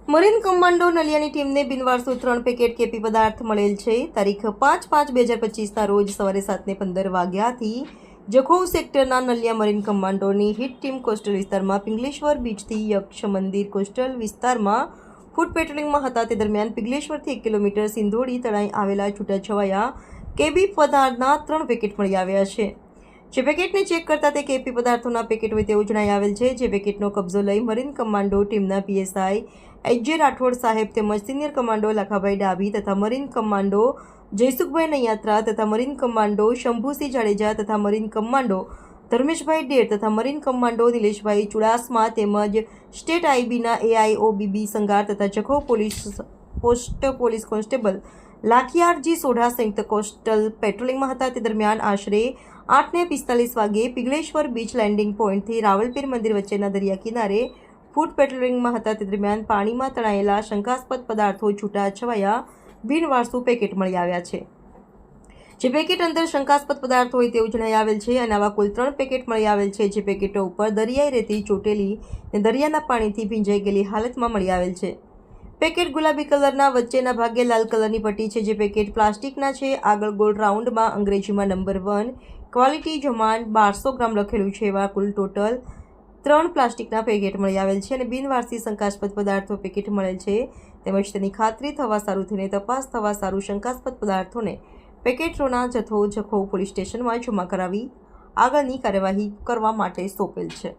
Marine commando નલિયાની ટીમને બિનવારસુ 3 packet KP પદાર્થ મળેલ છે। તારીખ 5/5/2025ના રોજ સવારે 7:15 વાગ્યાથી જખૌ સેક્ટરના નલિયા મરીન કમાન્ડોની હિટ ટીમ કોસ્ટલ વિસ્તારમાં પિંગલેશ્વર બીચથી યક્ષ મંદિર કોસ્ટલ વિસ્તારમાં ફૂડ પેટ્રોલિંગમાં હતા। તે દરમિયાન પિંગલેશ્વરથી 1 કિલોમીટર સિંધોડી તળાઈ આવેલા છૂટાછવાયા કેબી પદાર્થના 3 પેકેટ મળી આવ્યા છે। જે પેકેટને ચેક કરતા તે કેપી પદાર્થોના પેકેટ હોય તેવું જણાઈ આવેલ છે। જે પેકેટનો કબજો લઈ મરીન કમાન્ડો ટીમના પીએસઆઈ એચ.જે. રાઠોડ સાહેબ તેમજ સિનિયર કમાન્ડો લાખાભાઈ ડાભી તથા મરીન કમાન્ડો જયસુખભાઈ નૈયાત્રા તથા મરીન કમાન્ડો શંભુસિંહ જાડેજા તથા મરીન કમાન્ડો ધર્મેશભાઈ ડેર તથા મરીન કમાન્ડો નિલેશભાઈ ચુડાસમા તેમજ સ્ટેટ આઈબીના એઆઈઓબીબી સંગાર તથા જખૌ પોલીસ કોન્સ્ટેબલ લાખિયારજી સોઢા સંયુક્ત કોસ્ટલ પેટ્રોલિંગમાં હતા। તે દરમિયાન આશરે 8:45 વાગ્યે પિંગલેશ્વર બીચ લેન્ડિંગ પોઈન્ટથી રાવલપીર મંદિર વચ્ચેના દરિયા કિનારે ફૂડ પેટ્રોલિંગમાં હતા। તે દરમિયાન પાણીમાં તણાયેલા શંકાસ્પદ પદાર્થો છૂટા છવાયા બિનવારસુ પેકેટ મળી આવ્યા છે। જે પેકેટ અંદર શંકાસ્પદ પદાર્થો હોય તેવું જણાઈ આવેલ છે અને આવા કુલ 3 પેકેટ મળી આવેલ છે। જે પેકેટો ઉપર દરિયાઈ રેતી ચોટેલી અને દરિયાના પાણીથી ભીંજાઈ ગયેલી હાલતમાં મળી આવેલ છે। પેકેટ ગુલાબી કલરના વચ્ચેના ભાગે લાલ કલરની પટ્ટી છે। જે પેકેટ પ્લાસ્ટિકના છે। આગળ ગોળ રાઉન્ડમાં અંગ્રેજીમાં નંબર 1 ક્વોલિટી જમાન 1200 ગ્રામ લખેલું છે। એવા કુલ ટોટલ 3 પ્લાસ્ટિકના પેકેટ મળી આવેલ છે અને બિનવારસી શંકાસ્પદ પદાર્થો પેકેટ મળેલ છે તેમજ તેની ખાતરી થવા સારું થઈને તપાસ થવા સારું શંકાસ્પદ પદાર્થોને પેકેટોના જથ્થો જખૌ પોલીસ સ્ટેશનમાં જમા કરાવી આગળની કાર્યવાહી કરવા માટે સોંપેલ છે।